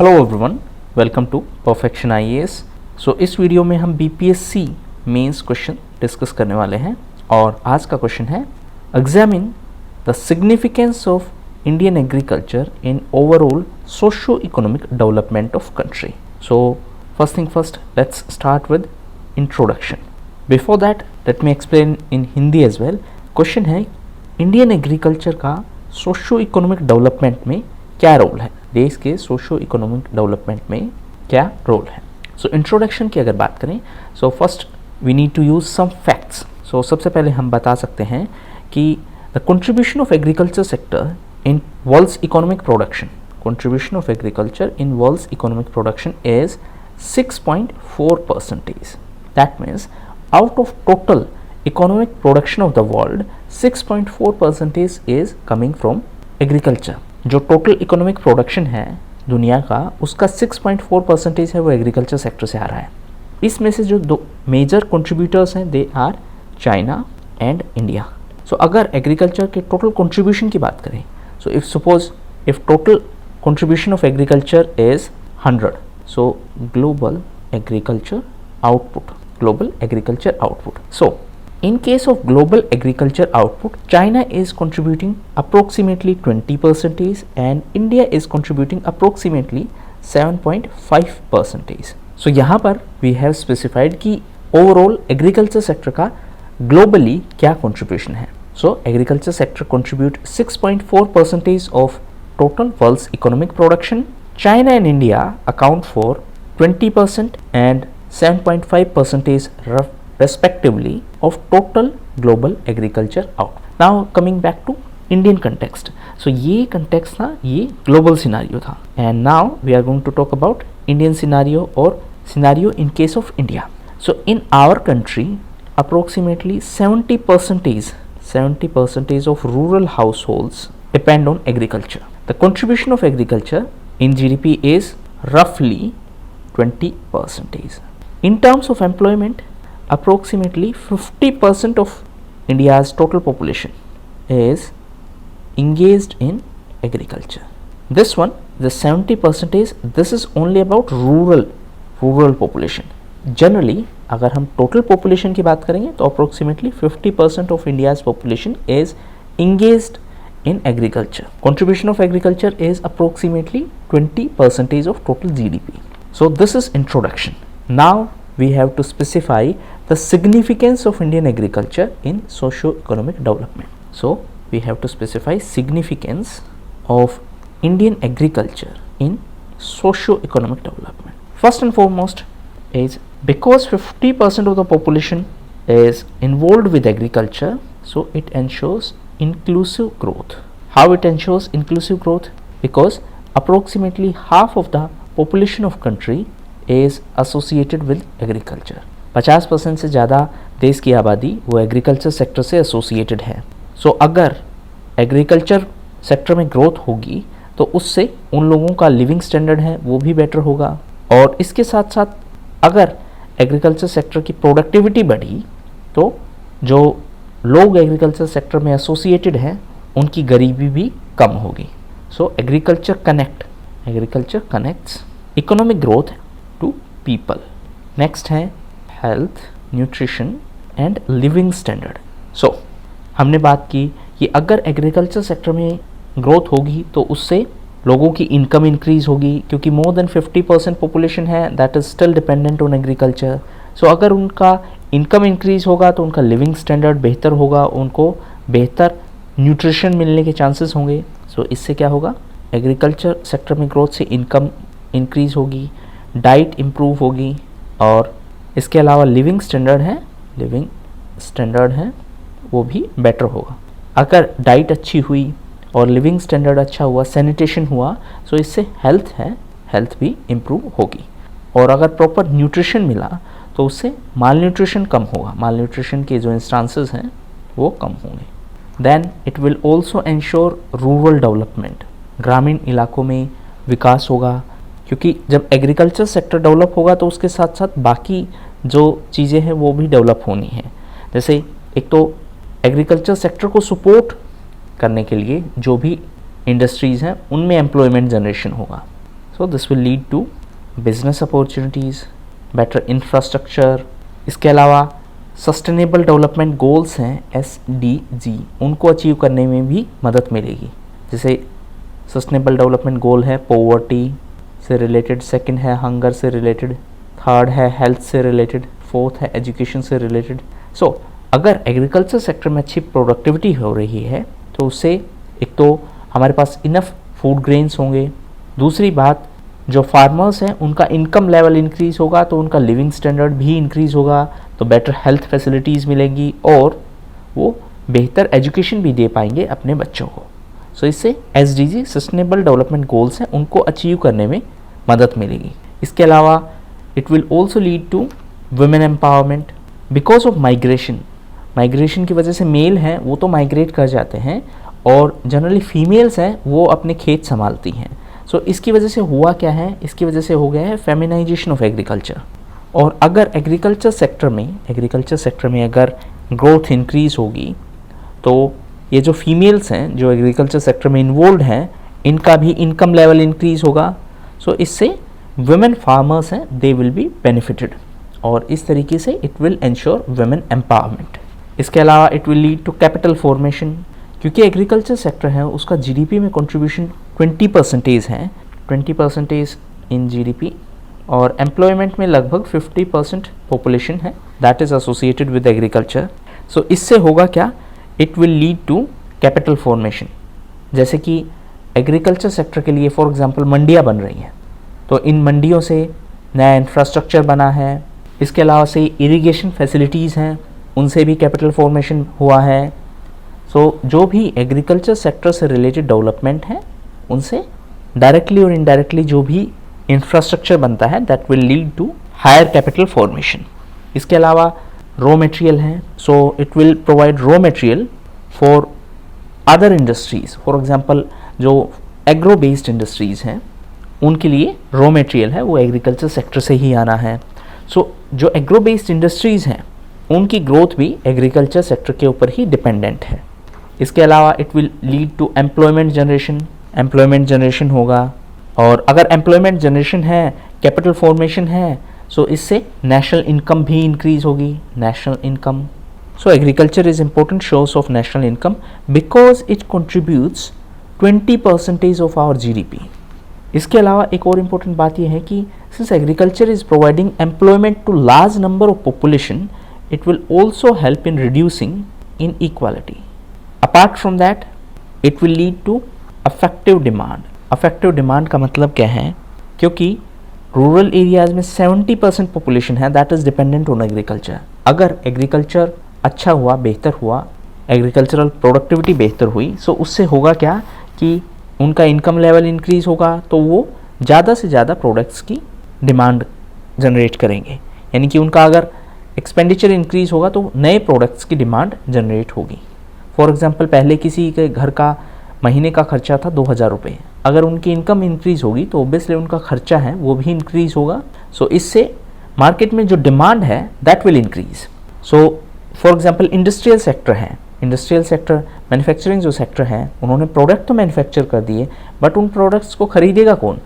Hello everyone, welcome to perfection IAS. So इस video में हम बीपीएससी मेंस क्वेश्चन डिस्कस करने वाले हैं और आज का क्वेश्चन है examine the significance of Indian agriculture in overall socio economic development of country. So first thing first, let's start with introduction. Before that let me explain in Hindi as well. Question है Indian agriculture का socio economic development में क्या role है, देश के socio economic development में क्या role है। सो इंट्रोडक्शन की अगर बात करें, so first we need to use some facts. So सबसे पहले हम बता सकते हैं कि the contribution of agriculture sector in world's economic production, contribution of agriculture in world's economic production is 6.4%. That means out of total economic production of the world 6.4% is coming from agriculture. जो total economic production है दुनिया का, उसका 6.4% है वो agriculture sector से आ रहा है। इसमें से जो दो मेजर कंट्रीब्यूटर्स हैं they are China and India. So अगर एग्रीकल्चर के टोटल कंट्रीब्यूशन की बात करें, so if suppose if total contribution of agriculture is 100, so global agriculture output. So in case of global agriculture output, China is contributing approximately 20% and India is contributing approximately 7.5%. So यहाँ पर we have specified कि overall agriculture sector का globally क्या contribution है। So agriculture sector contribute 6.4% of total world's economic production. China and India account for 20% and 7.5% respectively of total global agriculture output. Now coming back to Indian context. So ये context था, ये global scenario था, and now we are going to talk about Indian scenario or scenario in case of India. So in our country approximately 70% of rural households depend on agriculture. The contribution of agriculture in GDP is roughly 20%. In terms of employment, approximately 50% of India's total population is engaged in agriculture. This one, the 70%, this is only about rural population. Generally, अगर हम total population की बात करेंगे तो approximately 50% of India's population is engaged in agriculture. Contribution of agriculture is approximately 20% of total GDP. So this is introduction. Now we have to specify the significance of Indian agriculture in socio-economic development. So we have to specify significance of Indian agriculture in socio-economic development. First and foremost is because 50% of the population is involved with agriculture, so it ensures inclusive growth. How it ensures inclusive growth? Because approximately half of the population of country is associated with agriculture. 50% से ज़्यादा देश की आबादी वो agriculture sector से associated है। सो अगर agriculture sector में ग्रोथ होगी तो उससे उन लोगों का लिविंग स्टैंडर्ड है वो भी बेटर होगा, और इसके साथ साथ अगर एग्रीकल्चर सेक्टर की प्रोडक्टिविटी बढ़ी तो जो लोग एग्रीकल्चर सेक्टर में एसोसिएटेड हैं उनकी गरीबी भी कम होगी। So agriculture connects economic growth to people. Next है health, nutrition and living standard. So हमने बात की कि अगर एग्रीकल्चर सेक्टर में ग्रोथ होगी तो उससे लोगों की इनकम इंक्रीज होगी, क्योंकि मोर देन 50% पॉपुलेशन है that is still dependent on agriculture. So अगर उनका इनकम इंक्रीज होगा तो उनका लिविंग स्टैंडर्ड बेहतर होगा, उनको बेहतर न्यूट्रिशन मिलने के चांसेस होंगे। सो इससे क्या होगा, एग्रीकल्चर सेक्टर में ग्रोथ से इनकम इंक्रीज होगी, डाइट इम्प्रूव होगी, और इसके अलावा लिविंग स्टैंडर्ड है वो भी बेटर होगा। अगर डाइट अच्छी हुई और लिविंग स्टैंडर्ड अच्छा हुआ, सैनिटेशन हुआ, सो इससे हेल्थ भी इम्प्रूव होगी। और अगर प्रॉपर न्यूट्रिशन मिला तो उससे माल न्यूट्रिशन कम होगा, माल न्यूट्रिशन के जो इंस्टांसेस हैं वो कम होंगे। Then it will also ensure rural development, ग्रामीण इलाकों में विकास होगा, क्योंकि जब एग्रीकल्चर सेक्टर डेवलप होगा तो उसके साथ साथ बाकी जो चीज़ें हैं वो भी डेवलप होनी है। जैसे एक तो एग्रीकल्चर सेक्टर को सपोर्ट करने के लिए जो भी इंडस्ट्रीज़ हैं उनमें एम्प्लॉयमेंट जनरेशन होगा। So this will lead to business opportunities, better infrastructure. इसके अलावा सस्टेनेबल डेवलपमेंट गोल्स हैं SDG, उनको अचीव करने में भी मदद मिलेगी। जैसे सस्टेनेबल डेवलपमेंट गोल है पॉवर्टी से रिलेटेड, सेकंड है हंगर से रिलेटेड, थर्ड है हेल्थ से रिलेटेड, फोर्थ है एजुकेशन से रिलेटेड। सो अगर एग्रीकल्चर सेक्टर में अच्छी प्रोडक्टिविटी हो रही है तो उससे एक तो हमारे पास इनफ फूड ग्रेन्स होंगे, दूसरी बात जो फार्मर्स हैं उनका इनकम लेवल इंक्रीज़ होगा तो उनका लिविंग स्टैंडर्ड भी इंक्रीज़ होगा, तो बेटर हेल्थ फैसिलिटीज़ मिलेंगी और वो बेहतर एजुकेशन भी दे पाएंगे अपने बच्चों को। सो इससे SDG सस्टेनेबल डेवलपमेंट गोल्स हैं उनको अचीव करने में मदद मिलेगी। इसके अलावा it will also lead to women empowerment because of migration की वजह से मेल हैं वो तो माइग्रेट कर जाते हैं और जनरली फीमेल्स हैं वो अपने खेत संभालती हैं। सो इसकी वजह से हुआ क्या है, इसकी वजह से हो गया है फेमिनाइजेशन ऑफ एग्रीकल्चर। और अगर एग्रीकल्चर सेक्टर में अगर ग्रोथ इंक्रीज होगी तो ये जो फीमेल्स हैं जो एग्रीकल्चर सेक्टर में इन्वॉल्व हैं इनका भी इनकम लेवल इंक्रीज होगा। सो इससे वुमेन फार्मर्स हैं दे विल बी बेनिफिटेड और इस तरीके से it will ensure women empowerment. इसके अलावा it will lead to capital formation, क्योंकि एग्रीकल्चर सेक्टर है उसका GDP में कंट्रीब्यूशन 20% है, 20% इन GDP, और एम्प्लॉयमेंट में लगभग 50% पॉपुलेशन है that is associated with agriculture. So इससे होगा क्या, it will lead to capital formation. जैसे कि एग्रीकल्चर सेक्टर के लिए फॉर एग्जांपल मंडियाँ बन रही हैं तो इन मंडियों से नया इंफ्रास्ट्रक्चर बना है, इसके अलावा से इरिगेशन फैसिलिटीज़ हैं उनसे भी कैपिटल फॉर्मेशन हुआ है। सो जो भी एग्रीकल्चर सेक्टर से रिलेटेड डेवलपमेंट है उनसे डायरेक्टली और इनडायरेक्टली जो भी इंफ्रास्ट्रक्चर बनता है that will lead to higher capital formation. इसके अलावा रॉ मटेरियल हैं, so it will provide raw material for other industries. For example जो एग्रो बेस्ड इंडस्ट्रीज़ हैं उनके लिए रॉ मटेरियल है वो एग्रीकल्चर सेक्टर से ही आना है। सो जो एग्रो बेस्ड इंडस्ट्रीज़ हैं उनकी ग्रोथ भी एग्रीकल्चर सेक्टर के ऊपर ही डिपेंडेंट है। इसके अलावा it will lead to employment generation होगा, और अगर एम्प्लॉयमेंट जनरेशन है, कैपिटल फॉर्मेशन है, सो इससे नेशनल इनकम भी इंक्रीज होगी, national income. So agriculture is important source of national income because it contributes 20% of our GDP। इसके अलावा एक और इम्पोर्टेंट बात यह है कि since agriculture is providing employment to large number of population, it will also help in reducing inequality. Apart from that, it will lead to effective demand. Effective demand का मतलब क्या है, क्योंकि रूरल एरियाज में 70% पॉपुलेशन है that is dependent on agriculture. अगर agriculture अच्छा हुआ, बेहतर हुआ, एग्रीकल्चरल प्रोडक्टिविटी बेहतर हुई, सो उससे होगा क्या कि उनका इनकम लेवल इंक्रीज होगा तो वो ज़्यादा से ज़्यादा प्रोडक्ट्स की डिमांड जनरेट करेंगे, यानी कि उनका अगर एक्सपेंडिचर इंक्रीज होगा तो नए प्रोडक्ट्स की डिमांड जनरेट होगी। फॉर एग्जांपल पहले किसी के घर का महीने का खर्चा था 2000 रुपये, अगर उनकी इनकम इंक्रीज होगी तो ऑब्वियसली उनका खर्चा है वो भी इंक्रीज होगा। सो इससे मार्केट में जो डिमांड है that will increase. So for example industrial sector है, इंडस्ट्रियल सेक्टर मैन्युफैक्चरिंग जो सेक्टर है उन्होंने प्रोडक्ट तो मैन्युफैक्चर कर दिए बट उन प्रोडक्ट्स को खरीदेगा कौन,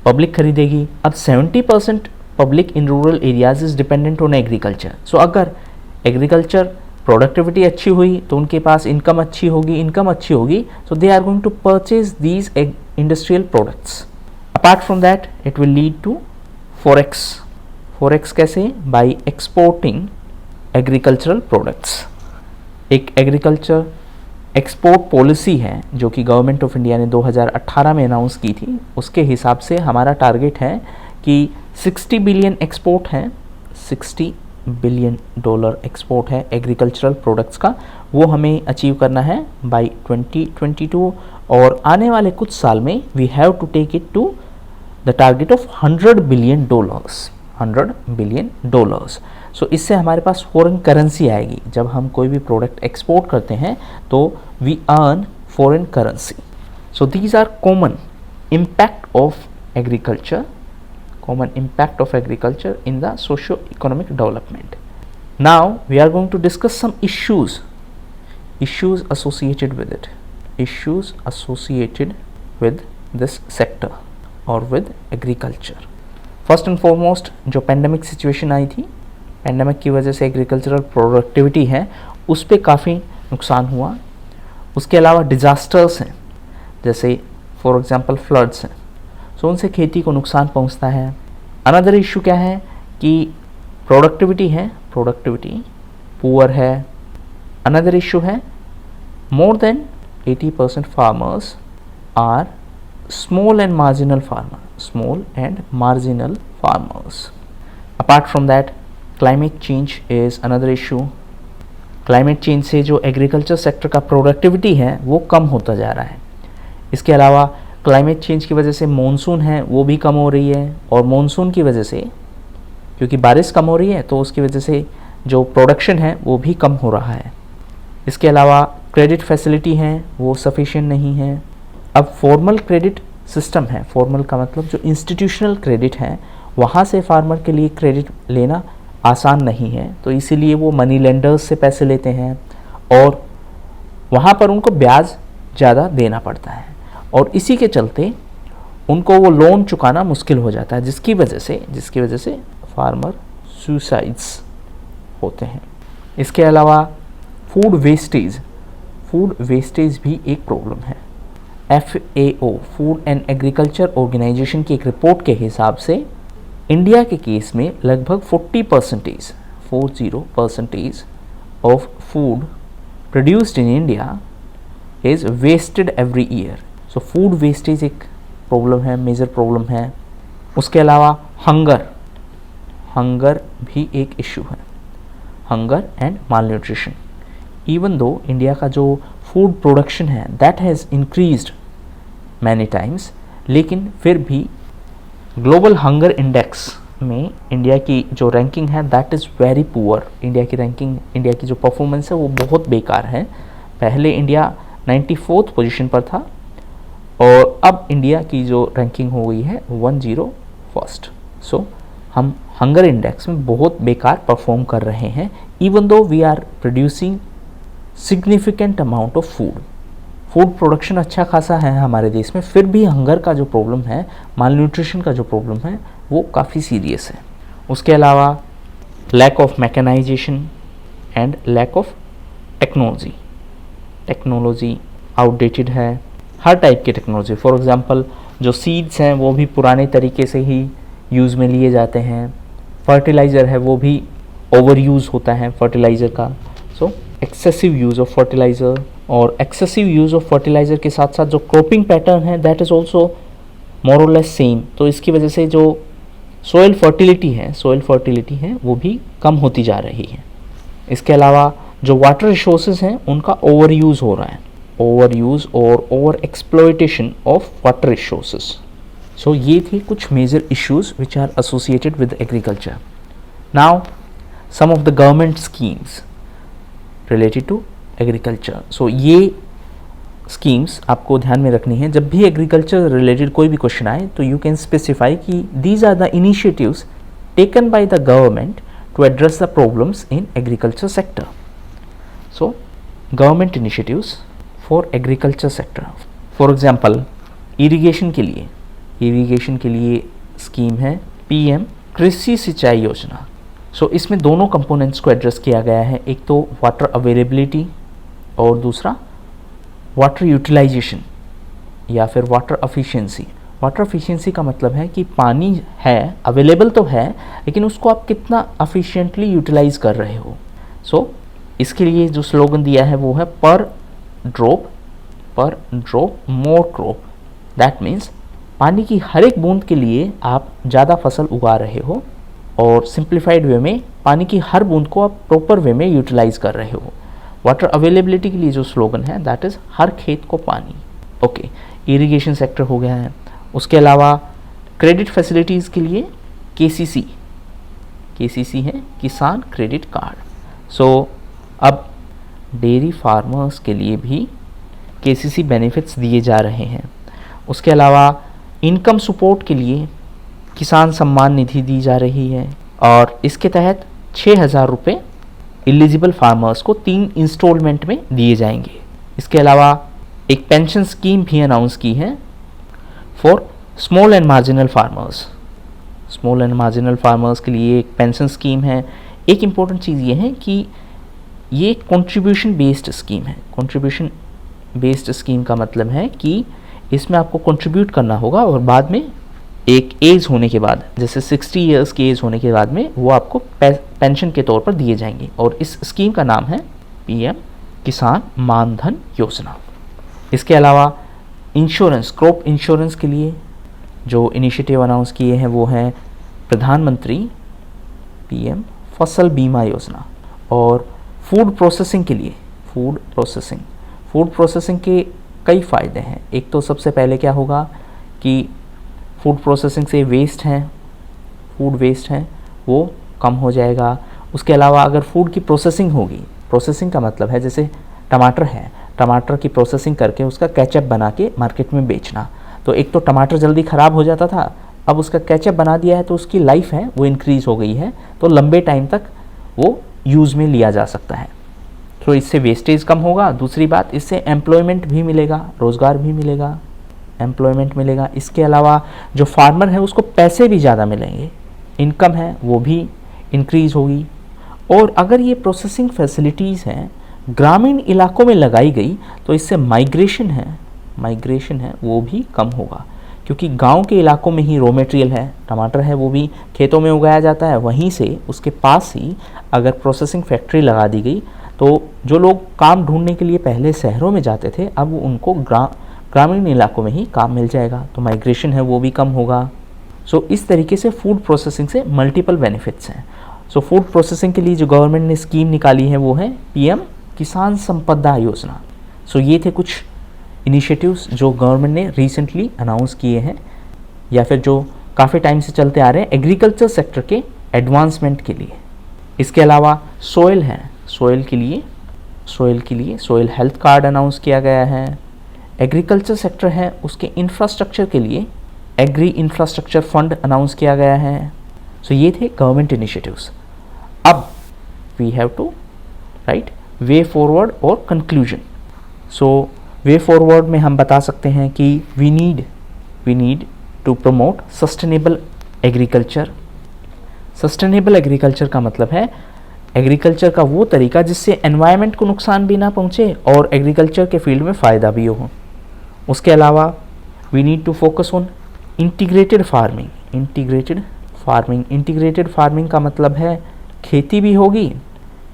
पब्लिक खरीदेगी। अब 70% public in rural areas is dependent on agriculture. So अगर एग्रीकल्चर प्रोडक्टिविटी अच्छी हुई तो उनके पास इनकम अच्छी होगी, so they are going to purchase these industrial products. Apart from that it will lead to forex कैसे, बाय एक्सपोर्टिंग एग्रीकल्चरल प्रोडक्ट्स। एक agriculture export policy है जो कि गवर्नमेंट ऑफ इंडिया ने 2018 में अनाउंस की थी, उसके हिसाब से हमारा टारगेट है कि 60 बिलियन एक्सपोर्ट है, $60 बिलियन एक्सपोर्ट है एग्रीकल्चरल प्रोडक्ट्स का, वो हमें अचीव करना है बाय 2022, और आने वाले कुछ साल में we have to take it to the target of $100 billion. So इससे हमारे पास फॉरेन करेंसी आएगी। जब हम कोई भी प्रोडक्ट एक्सपोर्ट करते हैं तो we earn foreign currency. So these are common impact of agriculture in the socio-economic development. Now we are going to discuss some issues associated with it, issues associated with this sector. और with agriculture. First and foremost जो pandemic situation आई थी, pandemic की वजह से agricultural productivity है उस पर काफ़ी नुकसान हुआ। उसके अलावा डिज़ास्टर्स हैं, जैसे फॉर एग्जांपल फ्लड्स हैं, सो उनसे खेती को नुकसान पहुंचता है। अनदर इशू क्या है कि प्रोडक्टिविटी है, प्रोडक्टिविटी पुअर है। अनदर इशू है more than 80% farmers are small and marginal farmer, small and marginal farmers. Apart from that climate change is another issue. Climate change से जो एग्रीकल्चर सेक्टर का productivity है वो कम होता जा रहा है। इसके अलावा क्लाइमेट चेंज की वजह से मॉनसून है वो भी कम हो रही है, और मॉनसून की वजह से क्योंकि बारिश कम हो रही है तो उसकी वजह से जो प्रोडक्शन है वो भी कम हो रहा है। इसके अलावा क्रेडिट फैसिलिटी हैं वो सफिशिएंट नहीं है। अब फॉर्मल क्रेडिट सिस्टम है, फॉर्मल का मतलब जो इंस्टीट्यूशनल क्रेडिट है वहाँ से फार्मर के लिए क्रेडिट लेना आसान नहीं है, तो इसीलिए वो मनी लेंडर्स से पैसे लेते हैं और वहाँ पर उनको ब्याज ज़्यादा देना पड़ता है, और इसी के चलते उनको वो लोन चुकाना मुश्किल हो जाता है, जिसकी वजह से फार्मर सुसाइड्स होते हैं। इसके अलावा फूड वेस्टेज भी एक प्रॉब्लम है। FAO food and agriculture organization की एक रिपोर्ट के हिसाब से इंडिया के केस में लगभग 40% of food produced in India is wasted every year. So food wastage एक प्रॉब्लम है, मेजर प्रॉब्लम है। उसके अलावा हंगर भी एक इशू है, hunger and malnutrition. Even though India का जो फूड प्रोडक्शन है that has increased many times, लेकिन फिर भी ग्लोबल हंगर इंडेक्स में इंडिया की जो रैंकिंग है that is very poor. India की जो परफॉर्मेंस है वो बहुत बेकार है। पहले इंडिया 94th पोजीशन पर था और अब इंडिया की जो रैंकिंग हो गई है 101st। सो हम हंगर इंडेक्स में बहुत बेकार परफॉर्म कर रहे हैं, even though we are producing significant amount of food production अच्छा खासा है हमारे देश में, फिर भी हंगर का जो प्रॉब्लम है, मालन्यूट्रिशन का जो प्रॉब्लम है वो काफ़ी सीरियस है। उसके अलावा lack of mechanization and lack of technology outdated है, हर टाइप की टेक्नोलॉजी। फॉर एग्जांपल जो सीड्स हैं वो भी पुराने तरीके से ही यूज़ में लिए जाते हैं। फर्टिलाइज़र है वो भी ओवर यूज़ होता है फर्टिलाइज़र का। सो एक्सेसिव यूज़ ऑफ फर्टिलाइज़र, और एक्सेसिव यूज़ ऑफ फर्टिलाइज़र के साथ साथ जो क्रॉपिंग पैटर्न है दैट इज़ ऑल्सो मोर और लेस सेम। तो इसकी वजह से जो सोइल फर्टिलिटी है वो भी कम होती जा रही है। इसके अलावा जो वाटर रिसोर्सेज हैं उनका ओवर यूज़ हो रहा है, ओवर यूज़ और over exploitation of water resources. So ये थी कुछ major issues which are associated with agriculture. Now some of the government schemes related to agriculture. So ये स्कीम्स आपको ध्यान में रखनी है। जब भी एग्रीकल्चर रिलेटेड कोई भी क्वेश्चन आए तो यू कैन स्पेसिफाई कि these are the initiatives taken by the government to address the problems in agriculture sector. So government initiatives for agriculture sector, for example irrigation के लिए स्कीम है PM कृषि सिंचाई योजना। सो इसमें दोनों कंपोनेंट्स को एड्रेस किया गया है, एक तो वाटर अवेलेबिलिटी और दूसरा वाटर यूटिलाइजेशन या फिर वाटर एफिशिएंसी। वाटर एफिशिएंसी का मतलब है कि पानी है, अवेलेबल तो है, लेकिन उसको आप कितना एफिशिएंटली यूटिलाइज कर रहे हो। सो इसके लिए जो स्लोगन दिया है वो है पर drop more crop. That means पानी की हर एक बूंद के लिए आप ज़्यादा फसल उगा रहे हो, और सिंप्लीफाइड वे में पानी की हर बूंद को आप प्रॉपर वे में यूटिलाइज कर रहे हो। वाटर अवेलेबिलिटी के लिए जो स्लोगन है दैट इज़ हर खेत को पानी। ओके, इरिगेशन सेक्टर हो गया है। उसके अलावा क्रेडिट फैसिलिटीज़ के लिए KCC है, किसान क्रेडिट कार्ड। सो अब डेयरी फार्मर्स के लिए भी KCC बेनिफिट्स दिए जा रहे हैं। उसके अलावा इनकम सपोर्ट के लिए किसान सम्मान निधि दी जा रही है, और इसके तहत 6,000 रुपये एलिजिबल फार्मर्स को 3 इंस्टॉलमेंट में दिए जाएंगे। इसके अलावा एक पेंशन स्कीम भी अनाउंस की है for small and marginal farmers, small and marginal farmers के लिए एक पेंशन स्कीम है। एक इम्पॉर्टेंट चीज़ ये है कि ये कंट्रीब्यूशन बेस्ड स्कीम है। कंट्रीब्यूशन बेस्ड स्कीम का मतलब है कि इसमें आपको कंट्रीब्यूट करना होगा और बाद में एक एज होने के बाद, जैसे 60 ईयर्स की एज होने के बाद में वो आपको पेंशन के तौर पर दिए जाएंगे। और इस स्कीम का नाम है पीएम किसान मानधन योजना। इसके अलावा इंश्योरेंस, क्रॉप इंश्योरेंस के लिए जो इनिशिएटिव अनाउंस किए हैं वो हैं प्रधानमंत्री पीएम फसल बीमा योजना। और फूड प्रोसेसिंग के लिए, फूड प्रोसेसिंग के कई फ़ायदे हैं। एक तो सबसे पहले क्या होगा कि फूड प्रोसेसिंग से फूड वेस्ट है वो कम हो जाएगा। उसके अलावा अगर फूड की प्रोसेसिंग होगी, प्रोसेसिंग का मतलब है जैसे टमाटर है, टमाटर की प्रोसेसिंग करके उसका केचप बना के मार्केट में बेचना। तो एक तो टमाटर जल्दी ख़राब हो जाता था, अब उसका केचप बना दिया है तो उसकी लाइफ है वो इंक्रीज़ हो गई है, तो लंबे टाइम तक वो यूज़ में लिया जा सकता है। तो इससे वेस्टेज कम होगा। दूसरी बात, इससे एम्प्लॉयमेंट भी मिलेगा, रोज़गार भी मिलेगा, एम्प्लॉयमेंट मिलेगा। इसके अलावा जो फार्मर है उसको पैसे भी ज़्यादा मिलेंगे, इनकम है वो भी इंक्रीज़ होगी। और अगर ये प्रोसेसिंग फैसिलिटीज़ हैं ग्रामीण इलाकों में लगाई गई तो इससे माइग्रेशन है वो भी कम होगा, क्योंकि गांव के इलाकों में ही रॉ मटेरियल है, टमाटर है वो भी खेतों में उगाया जाता है, वहीं से उसके पास ही अगर प्रोसेसिंग फैक्ट्री लगा दी गई तो जो लोग काम ढूंढने के लिए पहले शहरों में जाते थे अब उनको ग्रामीण इलाकों में ही काम मिल जाएगा, तो माइग्रेशन है वो भी कम होगा। सो इस तरीके से फूड प्रोसेसिंग से मल्टीपल बेनिफिट्स हैं। सो फूड प्रोसेसिंग के लिए जो गवर्नमेंट ने स्कीम निकाली है वो है पीएम किसान संपदा योजना। सो ये थे कुछ इनिशिएटिव्स जो गवर्नमेंट ने रिसेंटली अनाउंस किए हैं या फिर जो काफ़ी टाइम से चलते आ रहे हैं एग्रीकल्चर सेक्टर के एडवांसमेंट के लिए। इसके अलावा सोइल है, सोइल के लिए सोइल हेल्थ कार्ड अनाउंस किया गया है। एग्रीकल्चर सेक्टर है उसके इंफ्रास्ट्रक्चर के लिए एग्री इंफ्रास्ट्रक्चर फंड अनाउंस किया गया है। सो ये थे गवर्नमेंट इनिशिएटिव्स। अब we have to write way forward और कंक्लूजन। सो वे फॉरवर्ड में हम बता सकते हैं कि we need to promote sustainable agriculture. Sustainable agriculture का मतलब है एग्रीकल्चर का वो तरीका जिससे एनवायरनमेंट को नुकसान भी ना पहुंचे और एग्रीकल्चर के फील्ड में फ़ायदा भी हो। उसके अलावा we need to focus on integrated farming का मतलब है खेती भी होगी,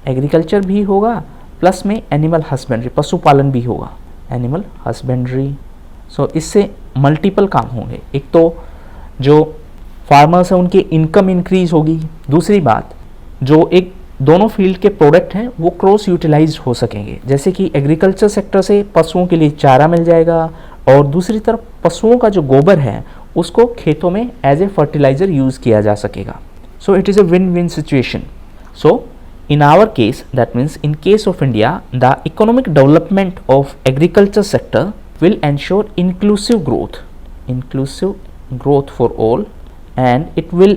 एग्रीकल्चर भी होगा, प्लस में एनिमल हस्बेंड्री, पशुपालन भी होगा, एनिमल हस्बेंड्री। सो इससे मल्टीपल काम होंगे। एक तो जो फार्मर्स हैं उनकी इनकम इंक्रीज होगी, दूसरी बात जो एक दोनों फील्ड के प्रोडक्ट हैं वो क्रॉस यूटिलाइज हो सकेंगे, जैसे कि एग्रीकल्चर सेक्टर से पशुओं के लिए चारा मिल जाएगा और दूसरी तरफ पशुओं का जो गोबर है उसको खेतों में एज ए फर्टिलाइजर यूज़ किया जा सकेगा। So it is a win win situation. So in our case, that means in case of India, the economic development of agriculture sector will ensure inclusive growth for all, and it will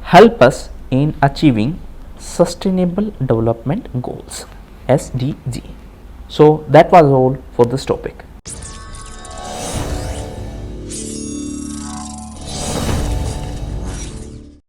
help us in achieving sustainable development goals, SDG. So that was all for this topic.